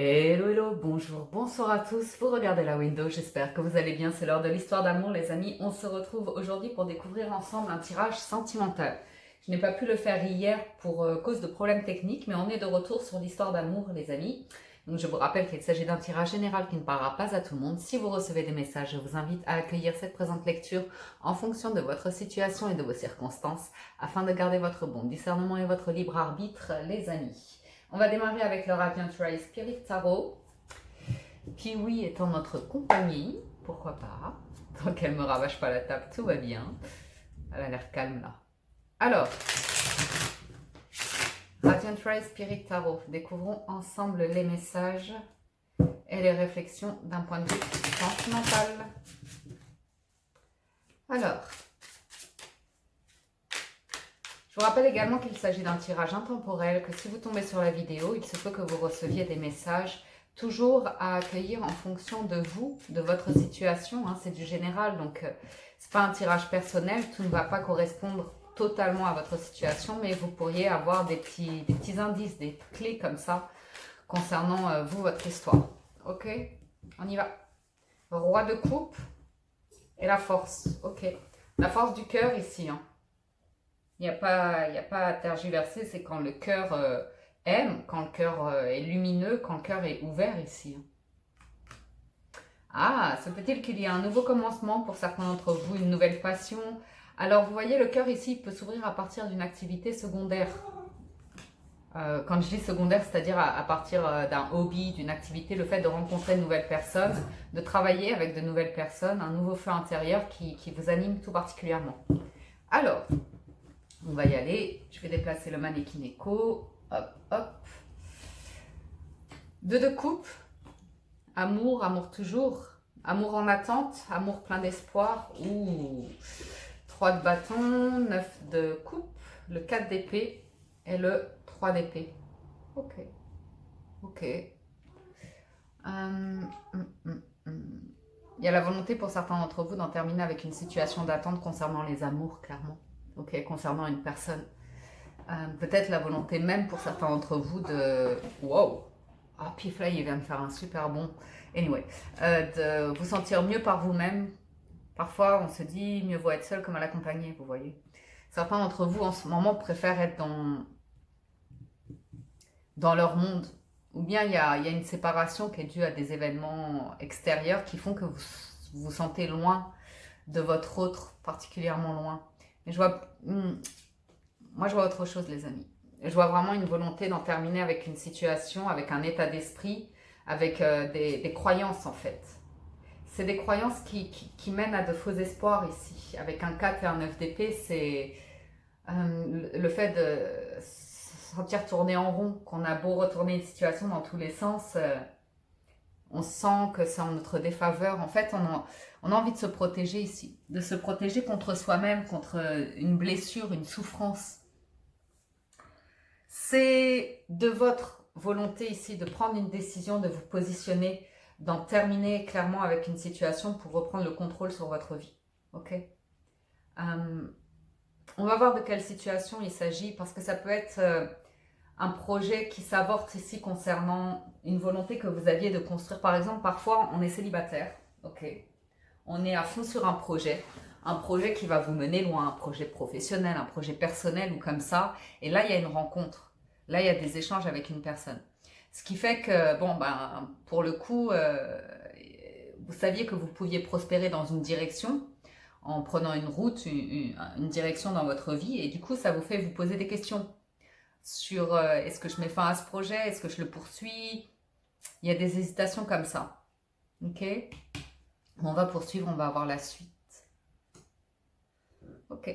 Hello, hello, bonjour, bonsoir à tous. Vous regardez la window, j'espère que vous allez bien. C'est l'heure de l'histoire d'amour, les amis. On se retrouve aujourd'hui pour découvrir ensemble un tirage sentimental. Je n'ai pas pu le faire hier pour cause de problèmes techniques, mais on est de retour sur l'histoire d'amour, les amis. Donc je vous rappelle qu'il s'agit d'un tirage général qui ne parlera pas à tout le monde. Si vous recevez des messages, je vous invite à accueillir cette présente lecture en fonction de votre situation et de vos circonstances, afin de garder votre bon discernement et votre libre arbitre, les amis. On va démarrer avec le Radiant Ray Spirit Tarot. Kiwi étant notre compagnie, pourquoi pas. Tant qu'elle ne me ravage pas la table, tout va bien. Elle a l'air calme là. Alors, Radiant Ray Spirit Tarot. Découvrons ensemble les messages et les réflexions d'un point de vue sentimental. Alors, je vous rappelle également qu'il s'agit d'un tirage intemporel, que si vous tombez sur la vidéo, il se peut que vous receviez des messages toujours à accueillir en fonction de vous, de votre situation. C'est du général, donc c'est pas un tirage personnel, tout ne va pas correspondre totalement à votre situation, mais vous pourriez avoir des petits indices, des clés comme ça concernant vous, votre histoire. Ok, on y va. Roi de coupe et la force. Ok, la force du cœur ici. Il n'y a pas à tergiverser, c'est quand le cœur aime, quand le cœur est lumineux, quand le cœur est ouvert ici. Ah, se peut-il qu'il y ait un nouveau commencement pour certains d'entre vous, une nouvelle passion? Alors, vous voyez, le cœur ici peut s'ouvrir à partir d'une activité secondaire. Quand je dis secondaire, c'est-à-dire à partir d'un hobby, d'une activité, le fait de rencontrer de nouvelles personnes, de travailler avec de nouvelles personnes, un nouveau feu intérieur qui vous anime tout particulièrement. Alors, on va y aller. Je vais déplacer le mannequin écho. Hop, hop. 2 de coupe. Amour, amour toujours. Amour en attente, amour plein d'espoir. Ouh. 3 de bâton, 9 de coupe, le 4 d'épée et le 3 d'épée. Ok. Ok. Il y a la volonté pour certains d'entre vous d'en terminer avec une situation d'attente concernant les amours, clairement. Ok, concernant une personne. Peut-être la volonté même pour certains d'entre vous de... Wow! Ah, pif là, il vient de faire un super bon... Anyway, de vous sentir mieux par vous-même. Parfois, on se dit, mieux vaut être seul que mal accompagné, vous voyez. Certains d'entre vous, en ce moment, préfèrent être dans leur monde. Ou bien il y a une séparation qui est due à des événements extérieurs qui font que vous vous sentez loin de votre autre, particulièrement loin. Mais moi, je vois autre chose, les amis. Je vois vraiment une volonté d'en terminer avec une situation, avec un état d'esprit, avec des croyances, en fait. C'est des croyances qui mènent à de faux espoirs ici. Avec un 4 et un 9 d'épée, c'est le fait de se sentir tourner en rond, qu'on a beau retourner une situation dans tous les sens, on sent que c'est en notre défaveur. En fait, on a envie de se protéger ici, de se protéger contre soi-même, contre une blessure, une souffrance. C'est de votre volonté ici de prendre une décision, de vous positionner, d'en terminer clairement avec une situation pour reprendre le contrôle sur votre vie. Ok. On va voir de quelle situation il s'agit parce que ça peut être un projet qui s'avorte ici concernant une volonté que vous aviez de construire. Par exemple, parfois on est célibataire, ok. On est à fond sur un projet qui va vous mener loin, un projet professionnel, un projet personnel ou comme ça. Et là, il y a une rencontre. Là, il y a des échanges avec une personne. Ce qui fait que, bon, ben, pour le coup, vous saviez que vous pouviez prospérer dans une direction en prenant une route, une direction dans votre vie. Et du coup, ça vous fait vous poser des questions sur est-ce que je mets fin à ce projet, est-ce que je le poursuis. Il y a des hésitations comme ça. Ok. On va poursuivre, on va avoir la suite. Ok.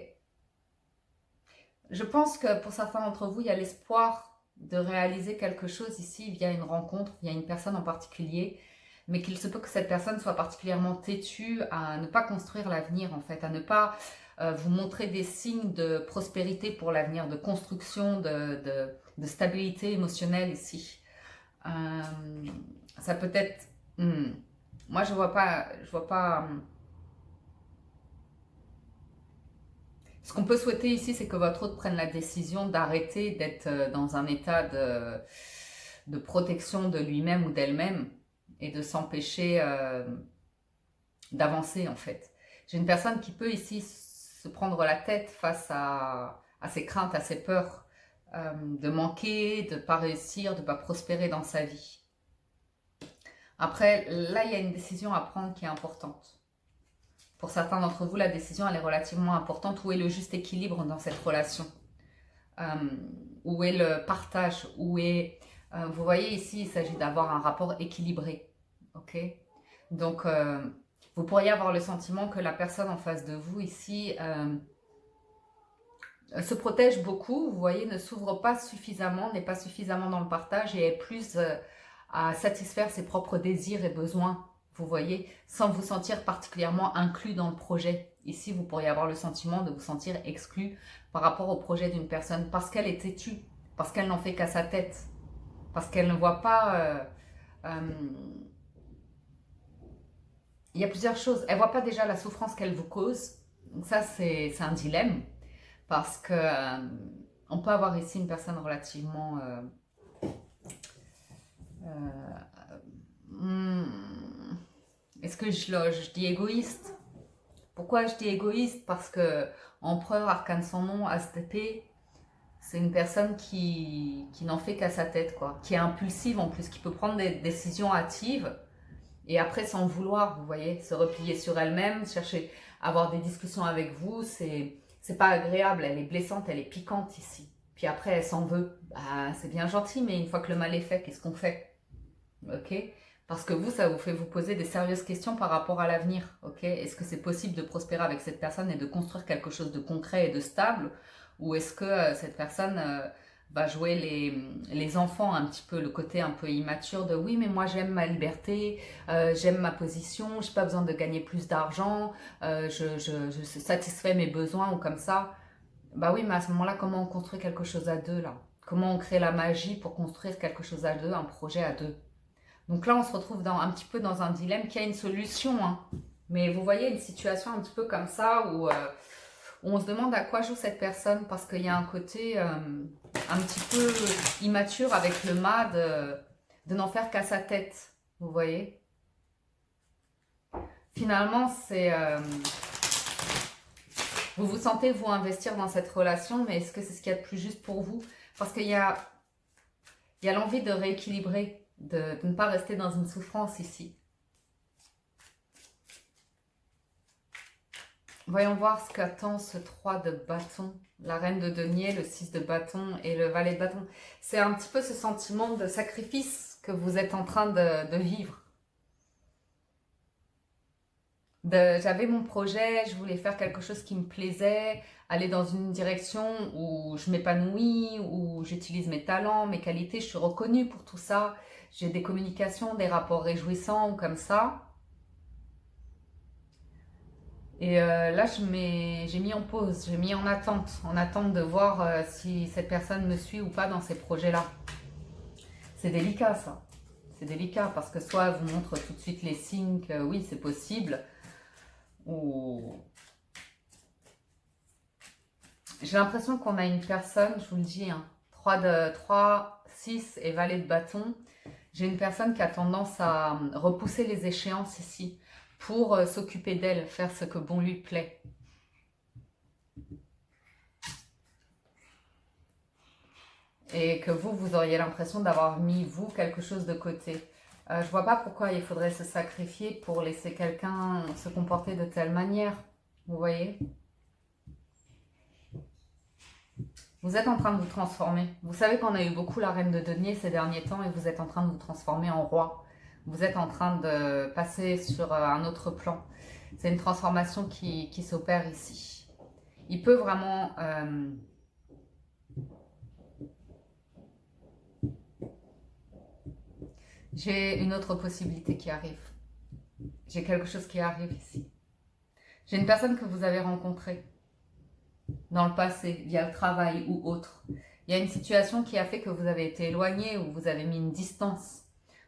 Je pense que pour certains d'entre vous, il y a l'espoir de réaliser quelque chose ici via une rencontre, via une personne en particulier, mais qu'il se peut que cette personne soit particulièrement têtue à ne pas construire l'avenir, en fait, à ne pas vous montrer des signes de prospérité pour l'avenir, de construction, de stabilité émotionnelle ici. Ça peut être... moi, je vois pas... Ce qu'on peut souhaiter ici, c'est que votre autre prenne la décision d'arrêter d'être dans un état de protection de lui-même ou d'elle-même et de s'empêcher d'avancer en fait. J'ai une personne qui peut ici se prendre la tête face à ses craintes, à ses peurs, de manquer, de ne pas réussir, de ne pas prospérer dans sa vie. Après, là, il y a une décision à prendre qui est importante. Pour certains d'entre vous, la décision, elle est relativement importante. Où est le juste équilibre dans cette relation? Où est le partage? Où est... vous voyez ici, il s'agit d'avoir un rapport équilibré. Ok? Donc, vous pourriez avoir le sentiment que la personne en face de vous ici se protège beaucoup, vous voyez, ne s'ouvre pas suffisamment, n'est pas suffisamment dans le partage et est plus à satisfaire ses propres désirs et besoins, vous voyez, sans vous sentir particulièrement inclus dans le projet. Ici, vous pourriez avoir le sentiment de vous sentir exclu par rapport au projet d'une personne parce qu'elle est têtue, parce qu'elle n'en fait qu'à sa tête, parce qu'elle ne voit pas... il y a plusieurs choses. Elle ne voit pas déjà la souffrance qu'elle vous cause. Donc ça, c'est un dilemme. Parce que on peut avoir ici une personne relativement... est-ce que je dis égoïste? Pourquoi je dis égoïste? Parce que Empereur, arcane sans nom, ASTP, c'est une personne qui n'en fait qu'à sa tête, quoi. Qui est impulsive en plus, qui peut prendre des décisions hâtives et après sans vouloir, vous voyez, se replier sur elle-même, chercher à avoir des discussions avec vous, c'est pas agréable, elle est blessante, elle est piquante ici. Puis après, elle s'en veut. Bah, c'est bien gentil, mais une fois que le mal est fait, qu'est-ce qu'on fait? Ok? Parce que vous, ça vous fait vous poser des sérieuses questions par rapport à l'avenir. Ok? Est-ce que c'est possible de prospérer avec cette personne et de construire quelque chose de concret et de stable? Ou est-ce que cette personne va jouer les enfants un petit peu, le côté un peu immature de oui, mais moi j'aime ma liberté, j'aime ma position, je n'ai pas besoin de gagner plus d'argent, je satisfais mes besoins ou comme ça. Bah oui, mais à ce moment-là, comment on construit quelque chose à deux là? Comment on crée la magie pour construire quelque chose à deux, un projet à deux? Donc là, on se retrouve un petit peu dans un dilemme qui a une solution, hein. Mais vous voyez une situation un petit peu comme ça où on se demande à quoi joue cette personne parce qu'il y a un côté un petit peu immature avec le mât de n'en faire qu'à sa tête, vous voyez. Finalement, c'est... vous vous sentez, vous, investir dans cette relation, mais est-ce que c'est ce qu'il y a de plus juste pour vous? Parce qu'il y a l'envie de rééquilibrer, de ne pas rester dans une souffrance ici. Voyons voir ce qu'attend ce 3 de bâton, la reine de denier, le 6 de bâton et le valet de bâton. C'est un petit peu ce sentiment de sacrifice que vous êtes en train de vivre. J'avais mon projet, je voulais faire quelque chose qui me plaisait, aller dans une direction où je m'épanouis, où j'utilise mes talents, mes qualités, je suis reconnue pour tout ça. J'ai des communications, des rapports réjouissants ou comme ça. Et là, j'ai mis en pause, j'ai mis en attente de voir si cette personne me suit ou pas dans ces projets-là. C'est délicat ça, c'est délicat parce que soit elle vous montre tout de suite les signes que oui, c'est possible, ou... J'ai l'impression qu'on a une personne, je vous le dis, hein, 3, 6 et valet de bâton. J'ai une personne qui a tendance à repousser les échéances ici pour s'occuper d'elle, faire ce que bon lui plaît. Et que vous auriez l'impression d'avoir mis, vous, quelque chose de côté. Je vois pas pourquoi il faudrait se sacrifier pour laisser quelqu'un se comporter de telle manière. Vous voyez? Vous êtes en train de vous transformer. Vous savez qu'on a eu beaucoup la reine de denier ces derniers temps et vous êtes en train de vous transformer en roi. Vous êtes en train de passer sur un autre plan. C'est une transformation qui s'opère ici. Il peut vraiment... J'ai une autre possibilité qui arrive. J'ai quelque chose qui arrive ici. J'ai une personne que vous avez rencontrée dans le passé, via le travail ou autre. Il y a une situation qui a fait que vous avez été éloigné ou vous avez mis une distance.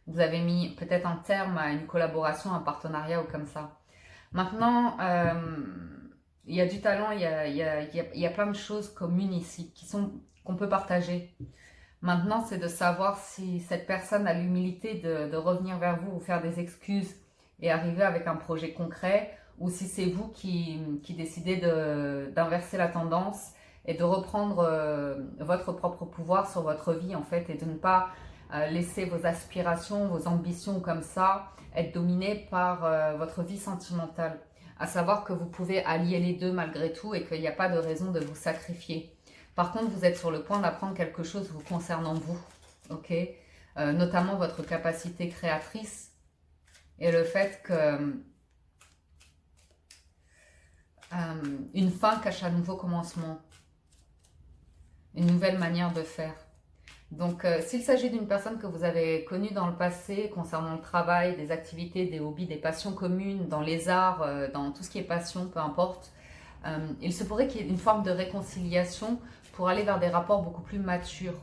Vous avez mis peut-être un terme à une collaboration, un partenariat ou comme ça. Maintenant, il y a du talent, il y a plein de choses communes ici qu'on peut partager. Maintenant, c'est de savoir si cette personne a l'humilité de revenir vers vous ou faire des excuses et arriver avec un projet concret, ou si c'est vous qui décidez d'inverser la tendance et de reprendre votre propre pouvoir sur votre vie en fait, et de ne pas laisser vos aspirations, vos ambitions comme ça être dominées par votre vie sentimentale. À savoir que vous pouvez allier les deux malgré tout et qu'il n'y a pas de raison de vous sacrifier. Par contre, vous êtes sur le point d'apprendre quelque chose vous concernant vous, ok? Notamment votre capacité créatrice et le fait que une fin cache un nouveau commencement, une nouvelle manière de faire. Donc, s'il s'agit d'une personne que vous avez connue dans le passé concernant le travail, des activités, des hobbies, des passions communes, dans les arts, dans tout ce qui est passion, peu importe, il se pourrait qu'il y ait une forme de réconciliation pour aller vers des rapports beaucoup plus matures,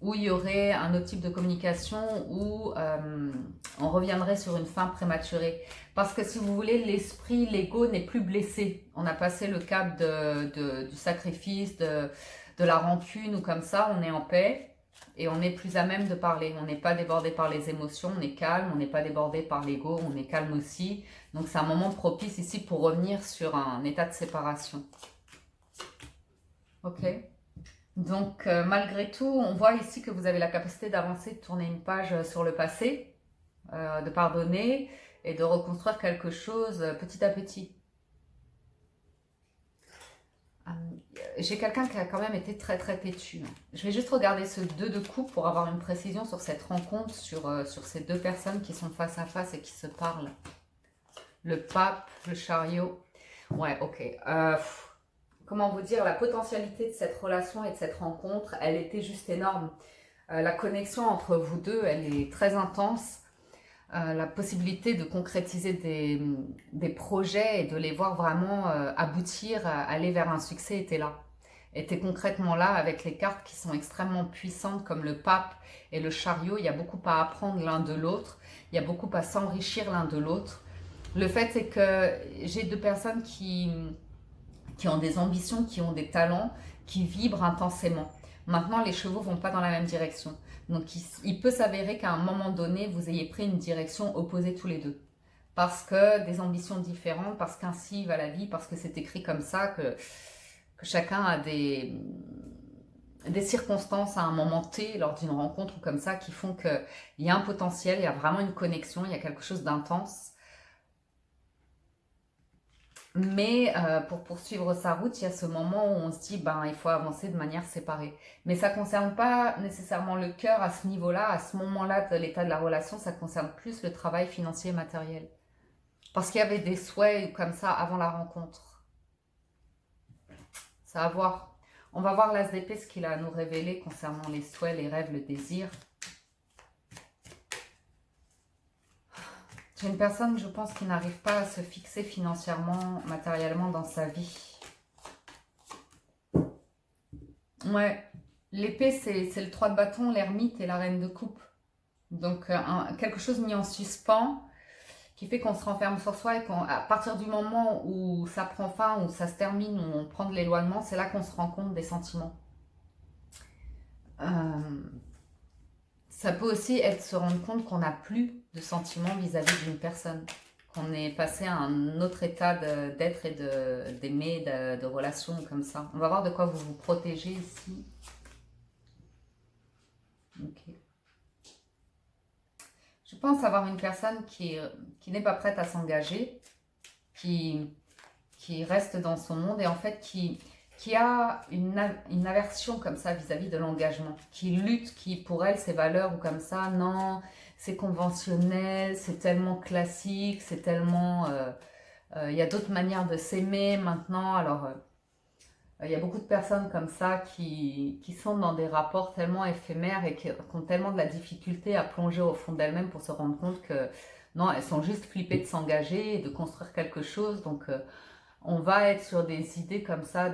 où il y aurait un autre type de communication, où on reviendrait sur une fin prématurée. Parce que si vous voulez, l'esprit, l'ego n'est plus blessé. On a passé le cap du sacrifice, de la rancune ou comme ça, on est en paix et on est plus à même de parler. On n'est pas débordé par les émotions, on est calme, on n'est pas débordé par l'ego, on est calme aussi. Donc c'est un moment propice ici pour revenir sur un état de séparation. Ok. Donc malgré tout, on voit ici que vous avez la capacité d'avancer, de tourner une page sur le passé, de pardonner et de reconstruire quelque chose petit à petit. J'ai quelqu'un qui a quand même été très très têtu. Je vais juste regarder ce 2 de coupe pour avoir une précision sur cette rencontre, sur ces deux personnes qui sont face à face et qui se parlent. Le pape, le chariot. Ouais, ok. Comment vous dire, la potentialité de cette relation et de cette rencontre, elle était juste énorme. La connexion entre vous deux, elle est très intense. La possibilité de concrétiser des projets et de les voir vraiment aboutir, aller vers un succès était là. Était concrètement là avec les cartes qui sont extrêmement puissantes comme le pape et le chariot. Il y a beaucoup à apprendre l'un de l'autre. Il y a beaucoup à s'enrichir l'un de l'autre. Le fait c'est que j'ai deux personnes qui ont des ambitions, qui ont des talents, qui vibrent intensément. Maintenant, les chevaux vont pas dans la même direction. Donc, il peut s'avérer qu'à un moment donné, vous ayez pris une direction opposée tous les deux. Parce que des ambitions différentes, parce qu'ainsi va la vie, parce que c'est écrit comme ça, que chacun a des circonstances à un moment T, lors d'une rencontre ou comme ça, qui font qu'il y a un potentiel, il y a vraiment une connexion, il y a quelque chose d'intense. Mais pour poursuivre sa route, il y a ce moment où on se dit ben il faut avancer de manière séparée. Mais ça ne concerne pas nécessairement le cœur à ce niveau-là, à ce moment-là de l'état de la relation, ça concerne plus le travail financier et matériel. Parce qu'il y avait des souhaits comme ça avant la rencontre. Ça va voir. On va voir l'as d'épée, ce qu'il a à nous révéler concernant les souhaits, les rêves, le désir. J'ai une personne, je pense, qui n'arrive pas à se fixer financièrement, matériellement dans sa vie. Ouais, l'épée, c'est le 3 de bâton, l'ermite et la reine de coupe. Donc, quelque chose mis en suspens qui fait qu'on se renferme sur soi et qu'à partir du moment où ça prend fin, où ça se termine, où on prend de l'éloignement, c'est là qu'on se rend compte des sentiments. Ça peut aussi être se rendre compte qu'on n'a plus de sentiments vis-à-vis d'une personne. Qu'on est passé à un autre état d'être et d'aimer, de relation comme ça. On va voir de quoi vous vous protégez ici. Ok. Je pense avoir une personne qui n'est pas prête à s'engager, qui reste dans son monde et en fait qui a une aversion comme ça vis-à-vis de l'engagement, qui lutte, qui pour elle, ses valeurs ou comme ça, non, c'est conventionnel, c'est tellement classique, c'est tellement... il y a d'autres manières de s'aimer maintenant, alors il y a beaucoup de personnes comme ça qui sont dans des rapports tellement éphémères et qui ont tellement de la difficulté à plonger au fond d'elles-mêmes pour se rendre compte que non, elles sont juste flippées de s'engager et de construire quelque chose, donc... on va être sur des idées comme ça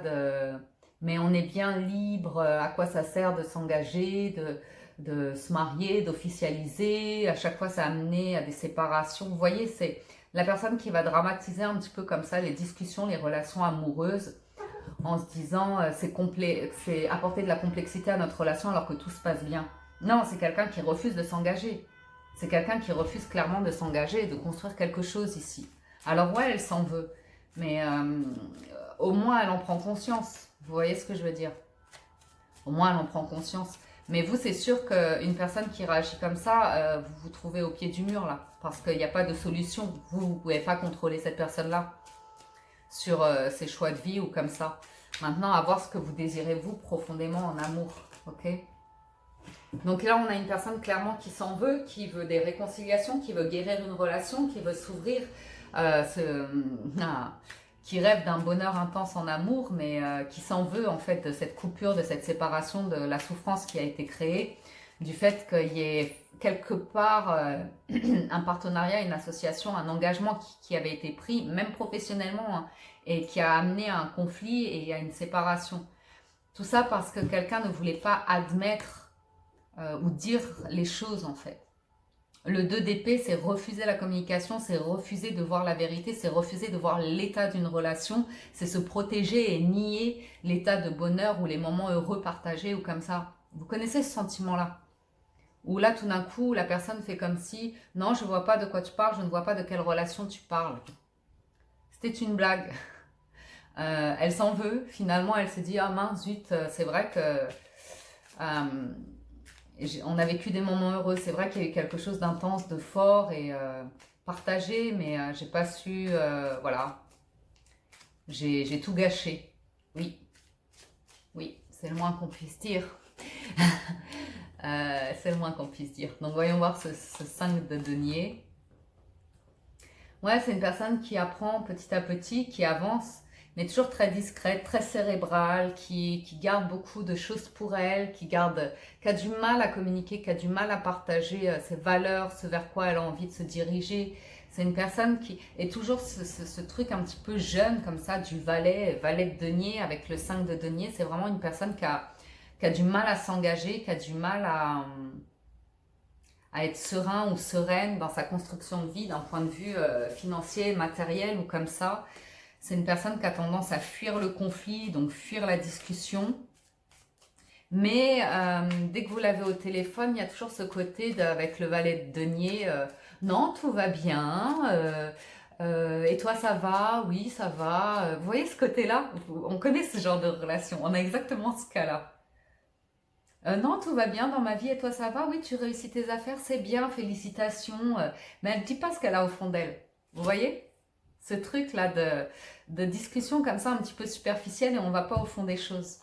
mais on est bien libre, à quoi ça sert de s'engager, de se marier, d'officialiser, à chaque fois ça a amené à des séparations. Vous voyez, c'est la personne qui va dramatiser un petit peu comme ça les discussions, les relations amoureuses, en se disant c'est apporter de la complexité à notre relation alors que tout se passe bien. Non, c'est quelqu'un qui refuse de s'engager. C'est quelqu'un qui refuse clairement de s'engager et de construire quelque chose ici. Alors ouais, elle s'en veut, mais au moins elle en prend conscience. Vous voyez ce que je veux dire? Au moins elle en prend conscience. Mais vous, c'est sûr qu'une personne qui réagit comme ça, vous vous trouvez au pied du mur là. Parce qu'il n'y a pas de solution. Vous ne pouvez pas contrôler cette personne-là sur ses choix de vie ou comme ça. Maintenant, à voir ce que vous désirez vous profondément en amour. Ok? Donc là, on a une personne clairement qui s'en veut, qui veut des réconciliations, qui veut guérir une relation, qui veut s'ouvrir, qui rêve d'un bonheur intense en amour, mais qui s'en veut en fait de cette coupure, de cette séparation, de la souffrance qui a été créée, du fait qu'il y ait quelque part un partenariat, une association, un engagement qui avait été pris, même professionnellement, hein, et qui a amené à un conflit et à une séparation. Tout ça parce que quelqu'un ne voulait pas admettre ou dire les choses en fait. Le 2 d'épée, c'est refuser la communication, c'est refuser de voir la vérité, c'est refuser de voir l'état d'une relation, c'est se protéger et nier l'état de bonheur ou les moments heureux partagés ou comme ça. Vous connaissez ce sentiment-là? Où là, tout d'un coup, la personne fait comme si « Non, je ne vois pas de quoi tu parles, je ne vois pas de quelle relation tu parles. » C'était une blague. Elle s'en veut. Finalement, elle se dit « Ah mince, zut, c'est vrai que... on a vécu des moments heureux. C'est vrai qu'il y a eu quelque chose d'intense, de fort et partagé, mais j'ai pas su... voilà. J'ai tout gâché. Oui. Oui, c'est le moins qu'on puisse dire. C'est le moins qu'on puisse dire. Donc voyons voir ce 5 de denier. Ouais, c'est une personne qui apprend petit à petit, qui avance, mais toujours très discrète, très cérébrale, qui garde beaucoup de choses pour elle, qui a du mal à communiquer, qui a du mal à partager ses valeurs, ce vers quoi elle a envie de se diriger. C'est une personne qui est toujours ce truc un petit peu jeune comme ça, du valet de denier avec le 5 de denier. C'est vraiment une personne qui a du mal à s'engager, qui a du mal à être serein ou sereine dans sa construction de vie d'un point de vue financier, matériel ou comme ça. C'est une personne qui a tendance à fuir le conflit, donc fuir la discussion. Mais dès que vous l'avez au téléphone, il y a toujours ce côté avec le valet de denier. Non, tout va bien. Et toi, ça va? Oui, ça va. Vous voyez ce côté-là? On connaît ce genre de relation. On a exactement ce cas-là. Non, tout va bien dans ma vie et toi ça va? Oui, tu réussis tes affaires, c'est bien, félicitations. Mais elle ne dit pas ce qu'elle a au fond d'elle. Vous voyez? Ce truc-là de discussion comme ça un petit peu superficielle et on ne va pas au fond des choses.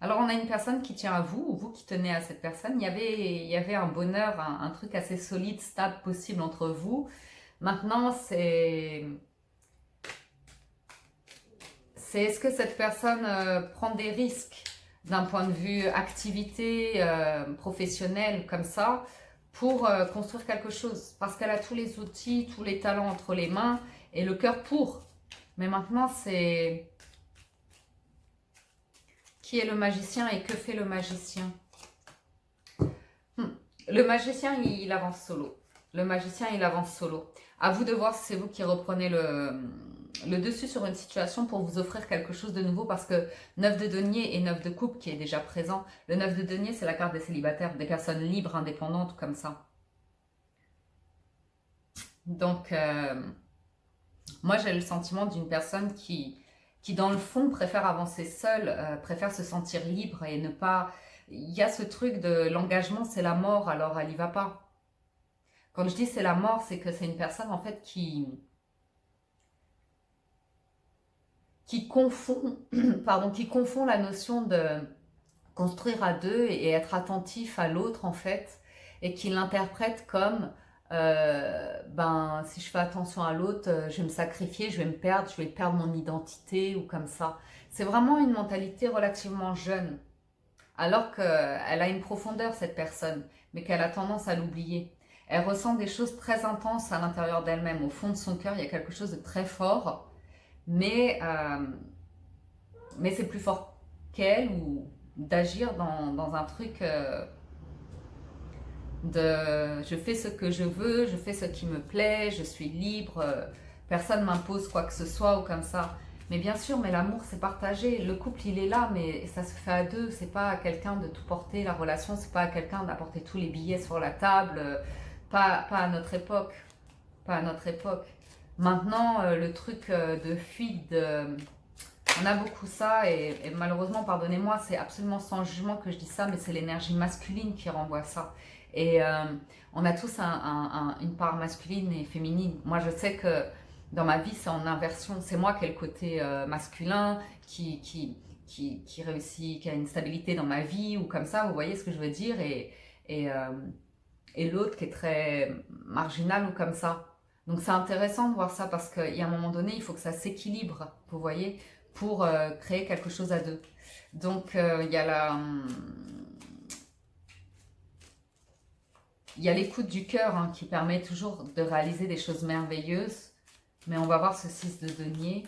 Alors on a une personne qui tient à vous ou vous qui tenez à cette personne. Il y avait un bonheur, un truc assez solide, stable possible entre vous. Maintenant c'est est-ce que cette personne prend des risques d'un point de vue activité professionnelle comme ça pour construire quelque chose parce qu'elle a tous les outils, tous les talents entre les mains et le cœur pour. Mais maintenant c'est qui est le magicien et que fait le magicien? Le magicien il avance solo. Le magicien il avance solo. À vous de voir si c'est vous qui reprenez le dessus sur une situation pour vous offrir quelque chose de nouveau parce que 9 de denier et 9 de coupe qui est déjà présent. Le 9 de denier, c'est la carte des célibataires, des personnes libres, indépendantes comme ça. Donc, moi j'ai le sentiment d'une personne qui dans le fond préfère avancer seule, préfère se sentir libre et ne pas... Il y a ce truc de l'engagement, c'est la mort, alors elle y va pas. Quand je dis c'est la mort, c'est que c'est une personne en fait qui confond, qui confond la notion de construire à deux et être attentif à l'autre en fait, et qui l'interprète comme si je fais attention à l'autre, je vais me sacrifier, je vais me perdre, je vais perdre mon identité ou comme ça. C'est vraiment une mentalité relativement jeune, alors qu'elle a une profondeur cette personne, mais qu'elle a tendance à l'oublier. Elle ressent des choses très intenses à l'intérieur d'elle-même, au fond de son cœur, il y a quelque chose de très fort. Mais c'est plus fort qu'elle ou d'agir dans un truc de je fais ce que je veux, je fais ce qui me plaît, je suis libre. personne m'impose quoi que ce soit ou comme ça. Mais bien sûr, mais l'amour c'est partagé. Le couple il est là, mais ça se fait à deux. C'est pas à quelqu'un de tout porter. La relation, c'est pas à quelqu'un d'apporter tous les billets sur la table. Pas à notre époque. Pas à notre époque. Maintenant, le truc de fuite, on a beaucoup ça et malheureusement, pardonnez-moi, c'est absolument sans jugement que je dis ça, mais c'est l'énergie masculine qui renvoie ça. Et on a tous une part masculine et féminine. Moi, je sais que dans ma vie, c'est en inversion. C'est moi qui ai le côté masculin, qui réussit, qui a une stabilité dans ma vie ou comme ça, vous voyez ce que je veux dire, et, euh, et l'autre qui est très marginal ou comme ça. Donc c'est intéressant de voir ça parce qu'il y a un moment donné, il faut que ça s'équilibre, vous voyez, pour créer quelque chose à deux. Donc il y a il y a l'écoute du cœur hein, qui permet toujours de réaliser des choses merveilleuses. Mais on va voir ce 6 de denier.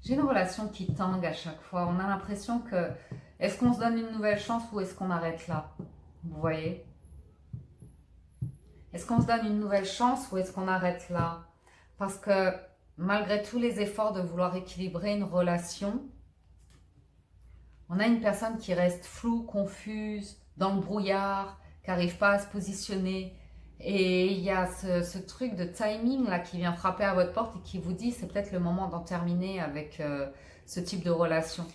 J'ai une relation qui tangue à chaque fois. On a l'impression que... Est-ce qu'on se donne une nouvelle chance ou est-ce qu'on arrête là? Vous voyez? Est-ce qu'on se donne une nouvelle chance ou est-ce qu'on arrête là? Parce que malgré tous les efforts de vouloir équilibrer une relation, on a une personne qui reste floue, confuse, dans le brouillard, qui n'arrive pas à se positionner. Et il y a ce truc de timing là qui vient frapper à votre porte et qui vous dit c'est peut-être le moment d'en terminer avec ce type de relation.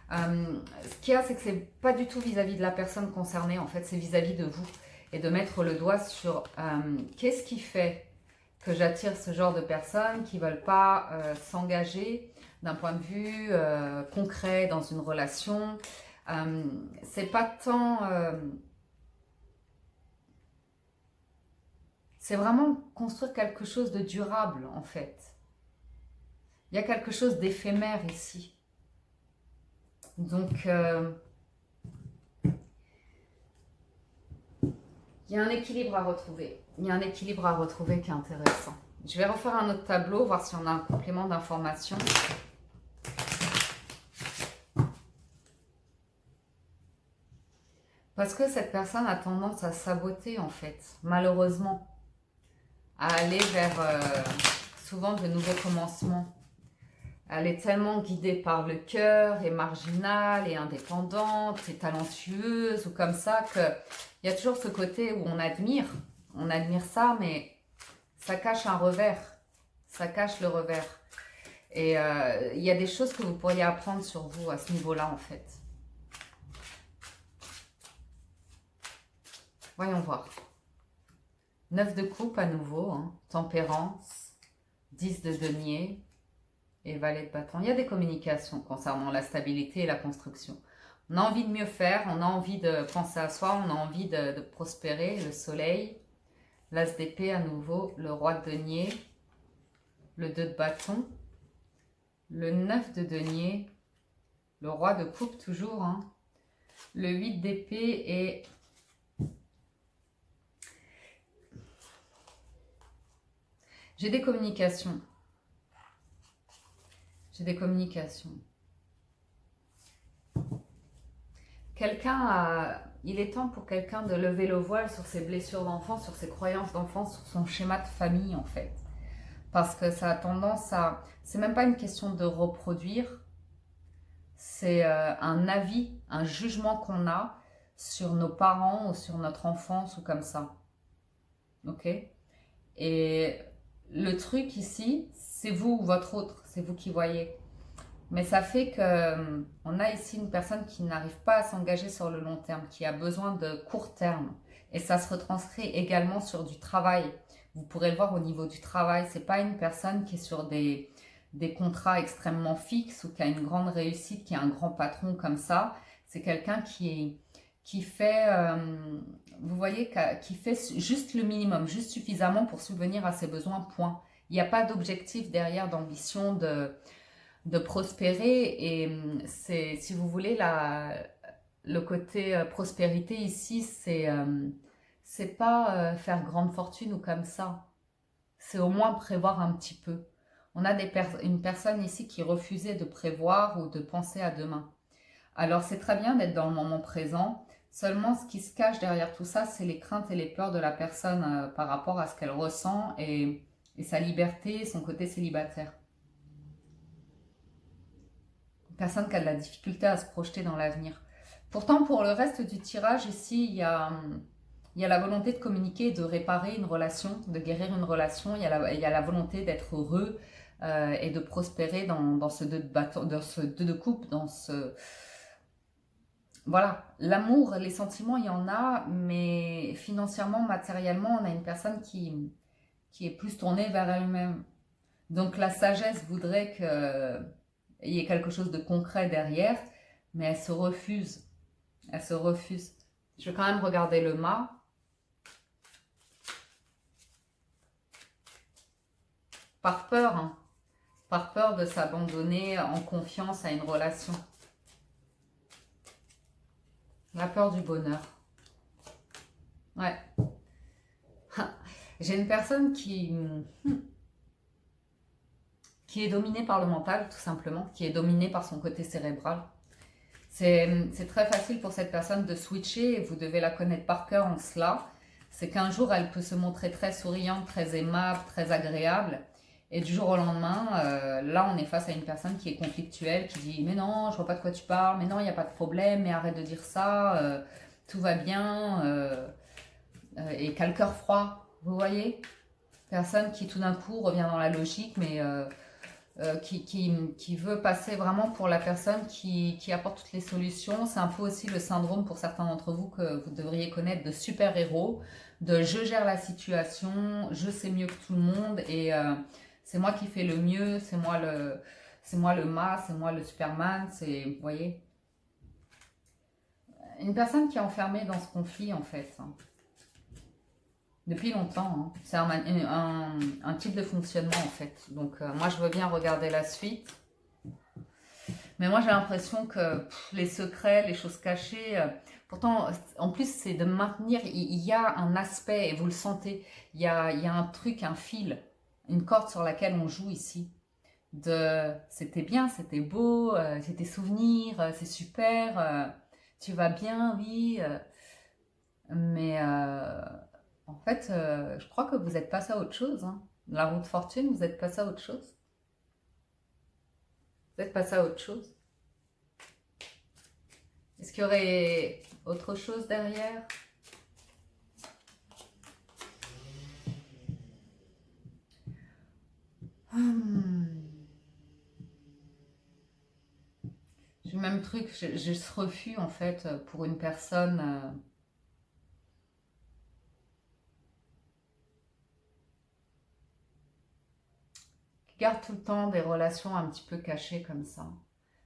Ce qu'il y a, c'est que c'est pas du tout vis-à-vis de la personne concernée, en fait, c'est vis-à-vis de vous. Et de mettre le doigt sur qu'est-ce qui fait que j'attire ce genre de personnes qui ne veulent pas s'engager d'un point de vue concret dans une relation. C'est pas tant... c'est vraiment construire quelque chose de durable, en fait. Il y a quelque chose d'éphémère ici. Donc, il y a un équilibre à retrouver. Il y a un équilibre à retrouver qui est intéressant. Je vais refaire un autre tableau, voir si on a un complément d'information. Parce que cette personne a tendance à saboter, en fait, malheureusement. À aller vers souvent de nouveaux commencements. Elle est tellement guidée par le cœur, et marginale, et indépendante, et talentueuse, ou comme ça, qu'il y a toujours ce côté où on admire ça, mais ça cache un revers, ça cache le revers. Et il y a des choses que vous pourriez apprendre sur vous à ce niveau-là, en fait. Voyons voir. 9 de coupe à nouveau, hein. Tempérance, 10 de denier et valet de bâton. Il y a des communications concernant la stabilité et la construction. On a envie de mieux faire, on a envie de penser à soi, on a envie de prospérer, le soleil, l'as d'épée à nouveau, le roi de denier, le 2 de bâton, le 9 de denier, le roi de coupe toujours, hein. Le 8 d'épée et... J'ai des communications. J'ai des communications. Quelqu'un a... Il est temps pour quelqu'un de lever le voile sur ses blessures d'enfance, sur ses croyances d'enfance, sur son schéma de famille en fait. Parce que ça a tendance à... C'est même pas une question de reproduire. C'est un avis, un jugement qu'on a sur nos parents ou sur notre enfance ou comme ça. Ok? Et... Le truc ici, c'est vous ou votre autre, c'est vous qui voyez. Mais ça fait que on a ici une personne qui n'arrive pas à s'engager sur le long terme, qui a besoin de court terme. Et ça se retranscrit également sur du travail. Vous pourrez le voir au niveau du travail. C'est pas une personne qui est sur des contrats extrêmement fixes ou qui a une grande réussite, qui a un grand patron comme ça. C'est quelqu'un qui fait, vous voyez, qui fait juste le minimum, juste suffisamment pour subvenir à ses besoins, point. Il n'y a pas d'objectif derrière, d'ambition de prospérer. Et c'est, si vous voulez, le côté prospérité ici, c'est pas faire grande fortune ou comme ça. C'est au moins prévoir un petit peu. On a une personne ici qui refusait de prévoir ou de penser à demain. Alors c'est très bien d'être dans le moment présent, seulement ce qui se cache derrière tout ça, c'est les craintes et les peurs de la personne par rapport à ce qu'elle ressent et sa liberté, son côté célibataire. Une personne qui a de la difficulté à se projeter dans l'avenir. Pourtant, pour le reste du tirage, ici, il y a la volonté de communiquer, de réparer une relation, de guérir une relation. Il y a la volonté d'être heureux et de prospérer dans ce deux de bâton, dans ce deux de coupe, dans ce... Voilà, l'amour, les sentiments, il y en a, mais financièrement, matériellement, on a une personne qui est plus tournée vers elle-même. Donc la sagesse voudrait qu'il y ait quelque chose de concret derrière, mais elle se refuse. Elle se refuse. Je vais quand même regarder le mât. Par peur, hein. Par peur de s'abandonner en confiance à une relation. La peur du bonheur. Ouais. J'ai une personne qui est dominée par le mental, tout simplement, qui est dominée par son côté cérébral. C'est très facile pour cette personne de switcher, et vous devez la connaître par cœur en cela. C'est qu'un jour, elle peut se montrer très souriante, très aimable, très agréable. Et du jour au lendemain, là, on est face à une personne qui est conflictuelle, qui dit « Mais non, je vois pas de quoi tu parles, mais non, il n'y a pas de problème, mais arrête de dire ça, tout va bien. Et quel cœur froid, vous voyez? Personne qui tout d'un coup revient dans la logique, mais qui veut passer vraiment pour la personne qui apporte toutes les solutions. C'est un peu aussi le syndrome pour certains d'entre vous que vous devriez connaître de super-héros, de je gère la situation, je sais mieux que tout le monde et c'est moi qui fais le mieux, c'est moi le mât, c'est moi le Superman, vous voyez. Une personne qui est enfermée dans ce conflit en fait. Depuis longtemps, hein. C'est un type de fonctionnement en fait. Donc moi je veux bien regarder la suite. Mais moi j'ai l'impression que les secrets, les choses cachées, pourtant en plus c'est de maintenir, il y a un aspect, et vous le sentez, il y a un truc, un fil, une corde sur laquelle on joue ici. C'était bien, c'était beau, c'est tes souvenirs, c'est super, tu vas bien, oui. Mais en fait, je crois que vous êtes passé à autre chose. Hein. La route fortune, vous êtes passé à autre chose. Vous êtes passé à autre chose. Est-ce qu'il y aurait autre chose derrière? J'ai le même truc, j'ai ce refus en fait pour une personne qui garde tout le temps des relations un petit peu cachées comme ça.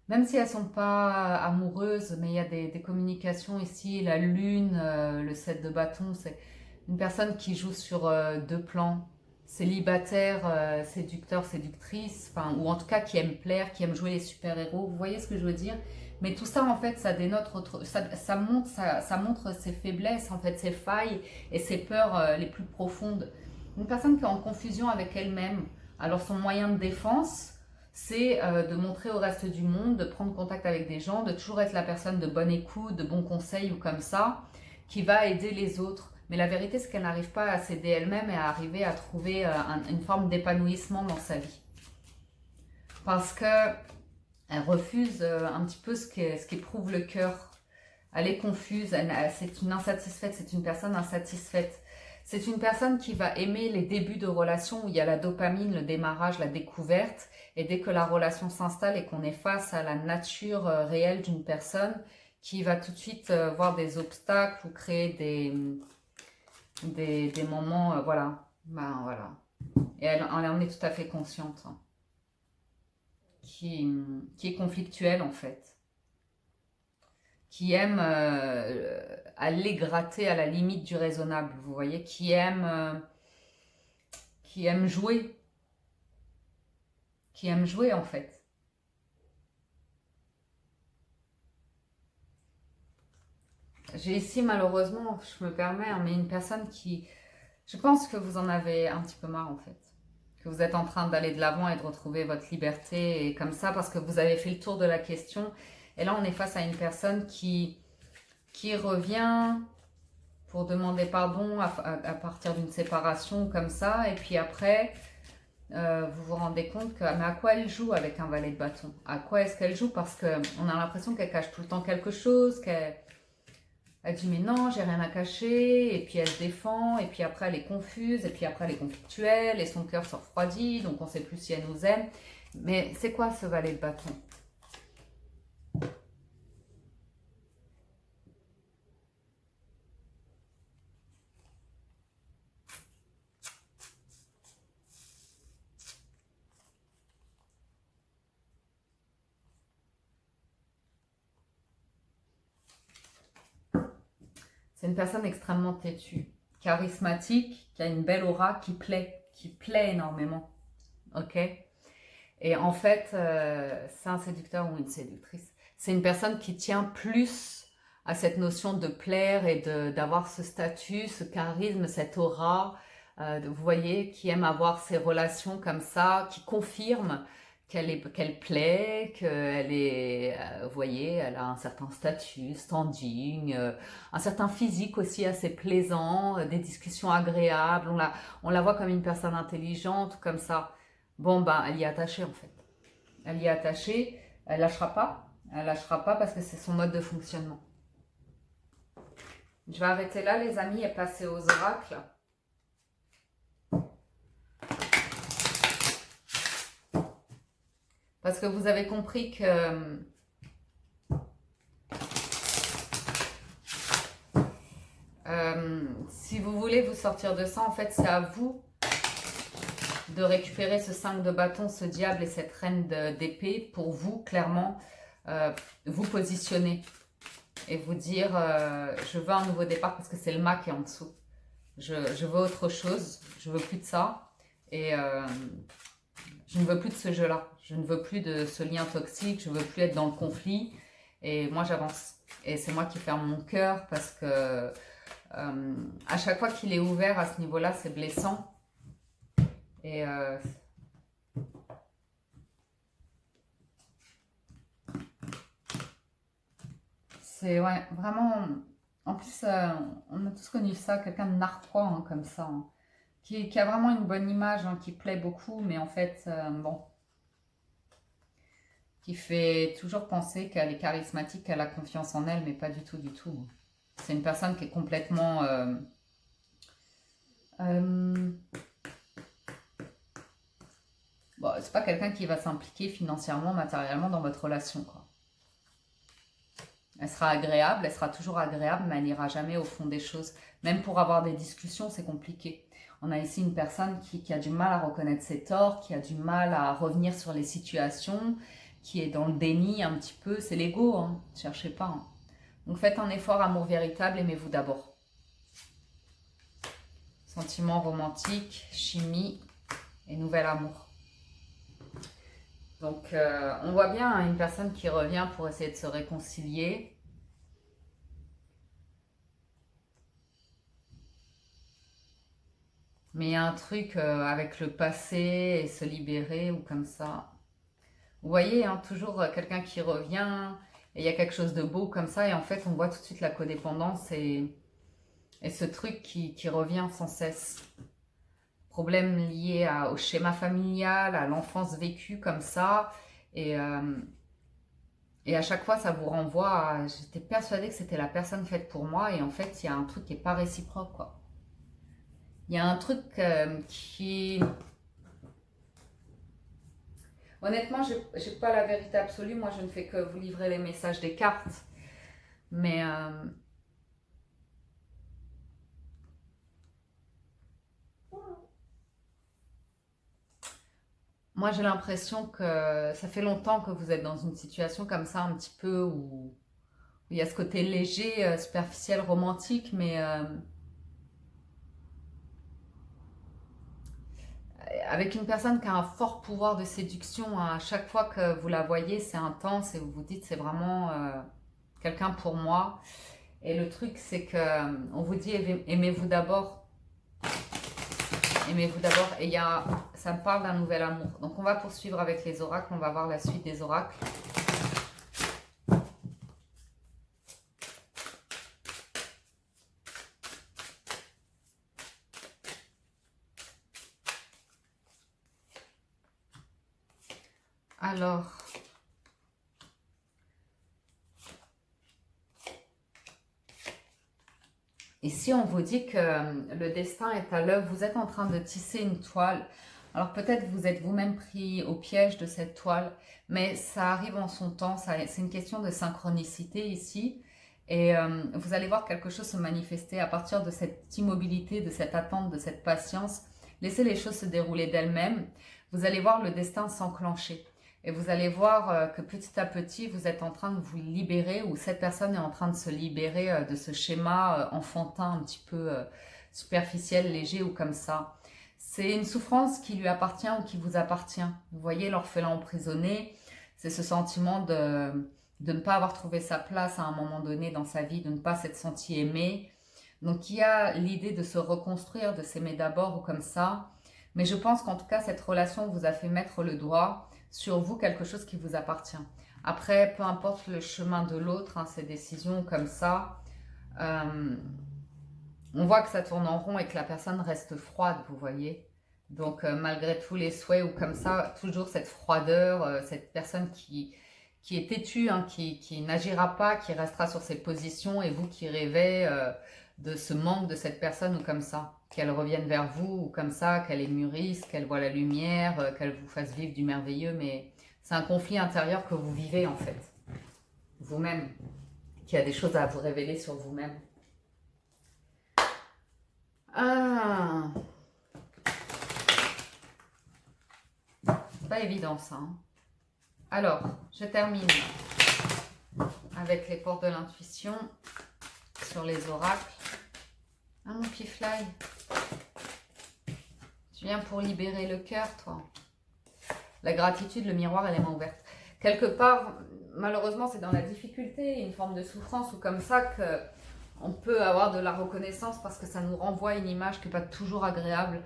Même si elles sont pas amoureuses, mais il y a des communications ici, la lune, le 7 de bâton, c'est une personne qui joue sur deux plans, célibataire, séducteur, séductrice, enfin, ou en tout cas qui aime plaire, qui aime jouer les super-héros, vous voyez ce que je veux dire? Mais tout ça, en fait, ça dénote, ça montre ses faiblesses, en fait, ses failles et ses peurs les plus profondes. Une personne qui est en confusion avec elle-même, alors son moyen de défense, c'est de montrer au reste du monde, de prendre contact avec des gens, de toujours être la personne de bonne écoute, de bons conseils ou comme ça, qui va aider les autres. Mais la vérité, c'est qu'elle n'arrive pas à s'aider elle-même et à arriver à trouver une forme d'épanouissement dans sa vie. Parce que elle refuse un petit peu ce qu'éprouve le cœur. Elle est confuse, c'est une insatisfaite, c'est une personne insatisfaite. C'est une personne qui va aimer les débuts de relation où il y a la dopamine, le démarrage, la découverte. Et dès que la relation s'installe et qu'on est face à la nature réelle d'une personne, qui va tout de suite voir des obstacles ou créer des moments, voilà. Ben, voilà. Et elle en est tout à fait consciente. Hein. Qui est conflictuelle en fait. Qui aime aller gratter à la limite du raisonnable, vous voyez, qui aime jouer, en fait. J'ai ici malheureusement, je me permets, hein, mais une personne qui, je pense que vous en avez un petit peu marre en fait, que vous êtes en train d'aller de l'avant et de retrouver votre liberté et comme ça parce que vous avez fait le tour de la question. Et là, on est face à une personne qui revient pour demander pardon à partir d'une séparation comme ça. Et puis après, vous vous rendez compte que, mais à quoi elle joue avec un valet de bâton? À quoi est-ce qu'elle joue? Parce qu'on a l'impression qu'elle cache tout le temps quelque chose, elle dit mais non, j'ai rien à cacher, et puis elle se défend, et puis après elle est confuse, et puis après elle est conflictuelle, et son cœur se refroidit, donc on ne sait plus si elle nous aime. Mais c'est quoi ce valet de bâton? C'est une personne extrêmement têtue, charismatique, qui a une belle aura, qui plaît énormément. Ok? Et en fait, c'est un séducteur ou une séductrice. C'est une personne qui tient plus à cette notion de plaire et d'avoir ce statut, ce charisme, cette aura, vous voyez, qui aime avoir ces relations comme ça, qui confirme qu'elle plaît, qu'elle est, vous voyez, elle a un certain statut, standing, un certain physique aussi assez plaisant, des discussions agréables, on la voit comme une personne intelligente, comme ça. Bon, ben, elle y est attachée en fait. Elle y est attachée, elle lâchera pas. Elle lâchera pas parce que c'est son mode de fonctionnement. Je vais arrêter là les amis et passer aux oracles. Parce que vous avez compris que si vous voulez vous sortir de ça, en fait, c'est à vous de récupérer ce 5 de bâton, ce diable et cette reine d'épée pour vous, clairement, vous positionner et vous dire je veux un nouveau départ parce que c'est le mât qui est en dessous. Je veux autre chose, je veux plus de ça et je ne veux plus de ce jeu-là. Je ne veux plus de ce lien toxique, je ne veux plus être dans le conflit et moi j'avance. Et c'est moi qui ferme mon cœur parce que à chaque fois qu'il est ouvert à ce niveau-là, c'est blessant. Et c'est ouais, vraiment. En plus, on a tous connu ça, quelqu'un de narquois hein, comme ça, hein, qui a vraiment une bonne image, hein, qui plaît beaucoup, mais en fait, bon, qui fait toujours penser qu'elle est charismatique, qu'elle a confiance en elle, mais pas du tout, du tout. C'est une personne qui est complètement. Bon, c'est pas quelqu'un qui va s'impliquer financièrement, matériellement dans votre relation, quoi. Elle sera agréable, elle sera toujours agréable, mais elle n'ira jamais au fond des choses. Même pour avoir des discussions, c'est compliqué. On a ici une personne qui a du mal à reconnaître ses torts, qui a du mal à revenir sur les situations, qui est dans le déni un petit peu. C'est l'ego, hein. Cherchez pas. Hein. Donc faites un effort, amour véritable, aimez-vous d'abord. Sentiment romantique, chimie et nouvel amour. Donc, on voit bien hein, une personne qui revient pour essayer de se réconcilier. Mais il y a un truc avec le passé et se libérer ou comme ça. Vous voyez, hein, toujours quelqu'un qui revient et il y a quelque chose de beau comme ça. Et en fait, on voit tout de suite la codépendance et ce truc qui revient sans cesse. Problèmes liés au schéma familial, à l'enfance vécue comme ça. Et à chaque fois, ça vous renvoie à... J'étais persuadée que c'était la personne faite pour moi. Et en fait, il y a un truc qui n'est pas réciproque, quoi. Il y a un truc qui... Honnêtement, je n'ai pas la vérité absolue. Moi, je ne fais que vous livrer les messages des cartes. Mais... moi, j'ai l'impression que ça fait longtemps que vous êtes dans une situation comme ça, un petit peu où il y a ce côté léger, superficiel, romantique, mais avec une personne qui a un fort pouvoir de séduction. À chaque fois que vous la voyez, c'est intense et vous vous dites c'est vraiment quelqu'un pour moi. Et le truc, c'est que on vous dit aimez-vous d'abord. Aimez-vous d'abord. Et ça me parle d'un nouvel amour. Donc, on va poursuivre avec les oracles. On va voir la suite des oracles. Alors, ici on vous dit que le destin est à l'œuvre, vous êtes en train de tisser une toile. Alors peut-être vous êtes vous-même pris au piège de cette toile, mais ça arrive en son temps, c'est une question de synchronicité ici. Et vous allez voir quelque chose se manifester à partir de cette immobilité, de cette attente, de cette patience. Laissez les choses se dérouler d'elles-mêmes. Vous allez voir le destin s'enclencher. Et vous allez voir que petit à petit, vous êtes en train de vous libérer, ou cette personne est en train de se libérer de ce schéma enfantin, un petit peu superficiel, léger ou comme ça. C'est une souffrance qui lui appartient ou qui vous appartient. Vous voyez, l'orphelin emprisonné, c'est ce sentiment de ne pas avoir trouvé sa place à un moment donné dans sa vie, de ne pas s'être senti aimé. Donc il y a l'idée de se reconstruire, de s'aimer d'abord ou comme ça. Mais je pense qu'en tout cas, cette relation vous a fait mettre le doigt sur vous, quelque chose qui vous appartient. Après, peu importe le chemin de l'autre, hein, ces décisions comme ça, on voit que ça tourne en rond et que la personne reste froide, vous voyez. Donc malgré tous les souhaits ou comme ça, toujours cette froideur, cette personne qui est têtue, hein, qui n'agira pas, qui restera sur ses positions, et vous qui rêvez de ce manque de cette personne ou comme ça, qu'elle revienne vers vous ou comme ça, qu'elle est mûrisse, qu'elle voit la lumière, qu'elle vous fasse vivre du merveilleux, mais c'est un conflit intérieur que vous vivez en fait, vous-même, qui a des choses à vous révéler sur vous-même. Ah, c'est pas évident ça. Hein. Alors, je termine avec les portes de l'intuition sur les oracles. Ah mon petit fly, tu viens pour libérer le cœur, toi. La gratitude, le miroir et les mains ouvertes. Quelque part, malheureusement, c'est dans la difficulté, une forme de souffrance ou comme ça qu'on peut avoir de la reconnaissance parce que ça nous renvoie à une image qui n'est pas toujours agréable.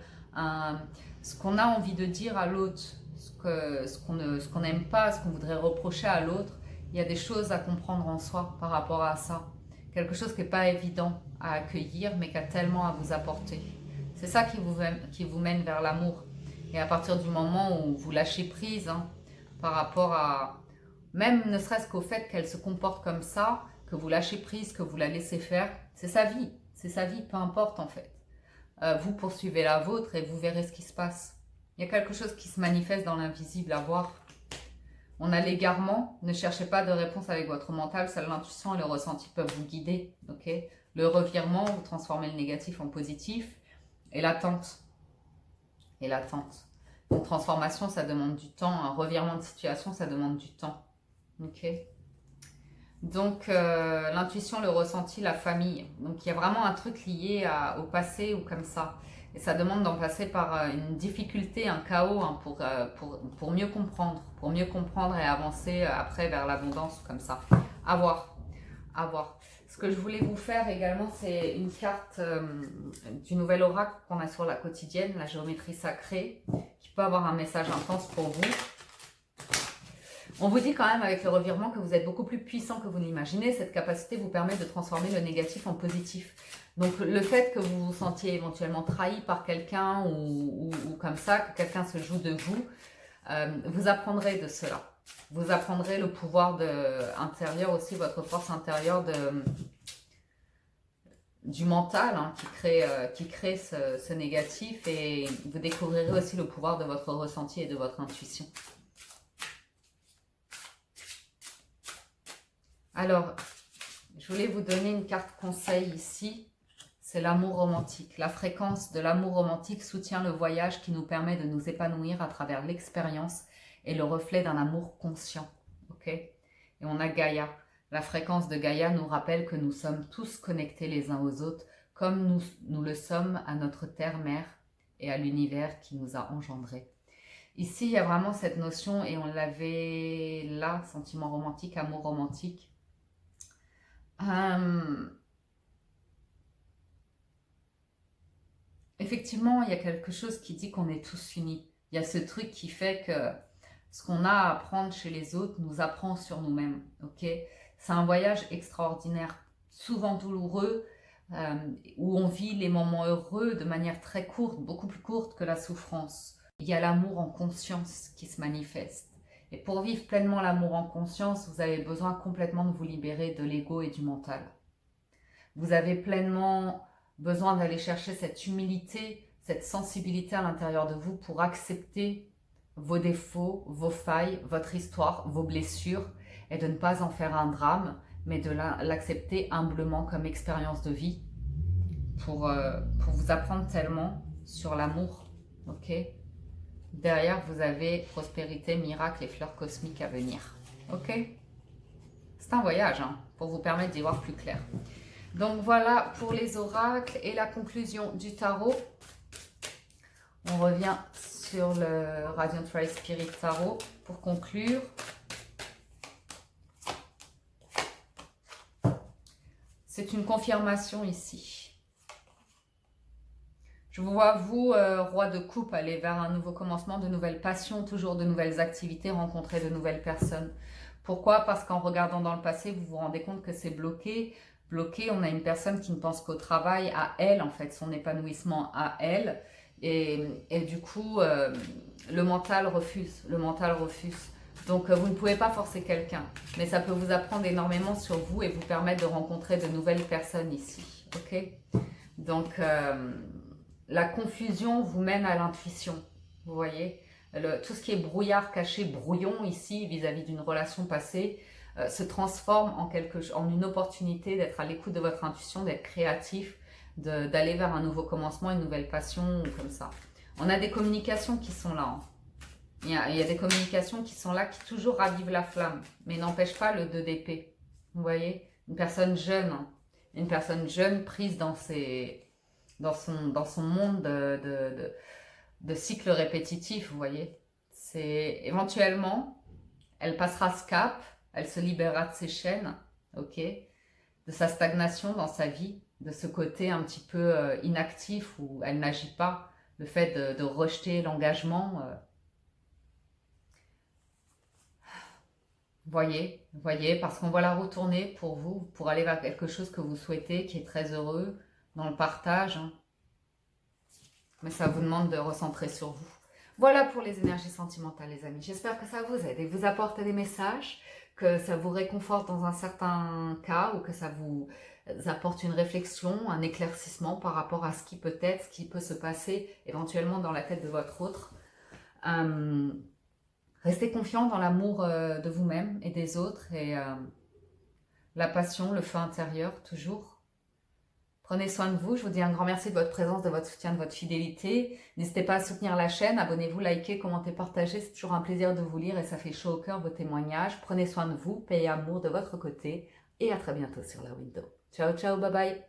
Ce qu'on a envie de dire à l'autre, ce qu'on n'aime pas, ce qu'on voudrait reprocher à l'autre, il y a des choses à comprendre en soi par rapport à ça. Quelque chose qui n'est pas évident à accueillir, mais qui a tellement à vous apporter. C'est ça qui vous mène vers l'amour. Et à partir du moment où vous lâchez prise, hein, par rapport à... Même ne serait-ce qu'au fait qu'elle se comporte comme ça, que vous lâchez prise, que vous la laissez faire, c'est sa vie, peu importe en fait. Vous poursuivez la vôtre et vous verrez ce qui se passe. Il y a quelque chose qui se manifeste dans l'invisible à voir. On a l'égarement, ne cherchez pas de réponse avec votre mental, seule l'intuition et le ressenti peuvent vous guider. Okay, le revirement, vous transformez le négatif en positif. Et l'attente. Donc transformation, ça demande du temps. Un revirement de situation, ça demande du temps. Ok. Donc l'intuition, le ressenti, la famille. Donc il y a vraiment un truc lié au passé ou comme ça. Et ça demande d'en passer par une difficulté, un chaos, hein, pour mieux comprendre et avancer après vers l'abondance comme ça. À voir. Ce que je voulais vous faire également, c'est une carte du nouvel oracle qu'on a sur la quotidienne, la géométrie sacrée, qui peut avoir un message intense pour vous. On vous dit quand même avec le revirement que vous êtes beaucoup plus puissant que vous l'imaginez. Cette capacité vous permet de transformer le négatif en positif. Donc le fait que vous vous sentiez éventuellement trahi par quelqu'un ou comme ça, que quelqu'un se joue de vous, vous apprendrez de cela. Vous apprendrez le pouvoir intérieur aussi, votre force intérieure du mental, hein, qui crée ce négatif, et vous découvrirez aussi le pouvoir de votre ressenti et de votre intuition. Alors, je voulais vous donner une carte conseil ici, c'est l'amour romantique. La fréquence de l'amour romantique soutient le voyage qui nous permet de nous épanouir à travers l'expérience et le reflet d'un amour conscient. Ok ? Et on a Gaïa. La fréquence de Gaïa nous rappelle que nous sommes tous connectés les uns aux autres, comme nous le sommes à notre terre-mère et à l'univers qui nous a engendrés. Ici, il y a vraiment cette notion, et on l'avait là, sentiment romantique, amour romantique. Effectivement, il y a quelque chose qui dit qu'on est tous unis. Il y a ce truc qui fait que ce qu'on a à apprendre chez les autres nous apprend sur nous-mêmes. Okay, c'est un voyage extraordinaire, souvent douloureux, où on vit les moments heureux de manière très courte, beaucoup plus courte que la souffrance. Il y a l'amour en conscience qui se manifeste. Et pour vivre pleinement l'amour en conscience, vous avez besoin complètement de vous libérer de l'ego et du mental. Vous avez pleinement besoin d'aller chercher cette humilité, cette sensibilité à l'intérieur de vous pour accepter vos défauts, vos failles, votre histoire, vos blessures et de ne pas en faire un drame, mais de l'accepter humblement comme expérience de vie pour vous apprendre tellement sur l'amour, ok? Derrière, vous avez prospérité, miracle et fleurs cosmiques à venir, ok? C'est un voyage, hein, pour vous permettre d'y voir plus clair. Donc voilà pour les oracles et la conclusion du tarot. On revient sur le Radiant Rise Spirit Tarot pour conclure. C'est une confirmation ici. Je vous vois, vous, roi de coupe, aller vers un nouveau commencement, de nouvelles passions, toujours de nouvelles activités, rencontrer de nouvelles personnes. Pourquoi? Parce qu'en regardant dans le passé, vous vous rendez compte que c'est bloqué. Bloqué, on a une personne qui ne pense qu'au travail, à elle, en fait, son épanouissement à elle. Et du coup, le mental refuse. Le mental refuse. Donc, vous ne pouvez pas forcer quelqu'un. Mais ça peut vous apprendre énormément sur vous et vous permettre de rencontrer de nouvelles personnes ici. Ok? Donc, la confusion vous mène à l'intuition. Vous voyez? Tout ce qui est brouillard, caché, brouillon ici, vis-à-vis d'une relation passée, se transforme en une opportunité d'être à l'écoute de votre intuition, d'être créatif, d'aller vers un nouveau commencement, une nouvelle passion, comme ça. On a des communications qui sont là. Hein. Il y a des communications qui sont là, qui toujours ravivent la flamme, mais n'empêchent pas le 2 d'épée. Vous voyez? Une personne jeune, hein. Une personne jeune prise dans son monde de cycles répétitifs, vous voyez. C'est éventuellement, elle passera ce cap, elle se libérera de ses chaînes, ok, de sa stagnation dans sa vie, de ce côté un petit peu inactif où elle n'agit pas, le fait de rejeter l'engagement. Voyez, parce qu'on va la retourner pour vous, pour aller vers quelque chose que vous souhaitez, qui est très heureux, dans le partage. Hein. Mais ça vous demande de recentrer sur vous. Voilà pour les énergies sentimentales, les amis. J'espère que ça vous aide et vous apporte des messages, que ça vous réconforte dans un certain cas ou que ça vous apporte une réflexion, un éclaircissement par rapport à ce qui peut être, ce qui peut se passer éventuellement dans la tête de votre autre. Restez confiant dans l'amour de vous-même et des autres et la passion, le feu intérieur, toujours. Prenez soin de vous. Je vous dis un grand merci de votre présence, de votre soutien, de votre fidélité. N'hésitez pas à soutenir la chaîne. Abonnez-vous, likez, commentez, partagez. C'est toujours un plaisir de vous lire et ça fait chaud au cœur vos témoignages. Prenez soin de vous, paix et amour de votre côté. Et à très bientôt sur la window. Ciao, ciao, bye bye.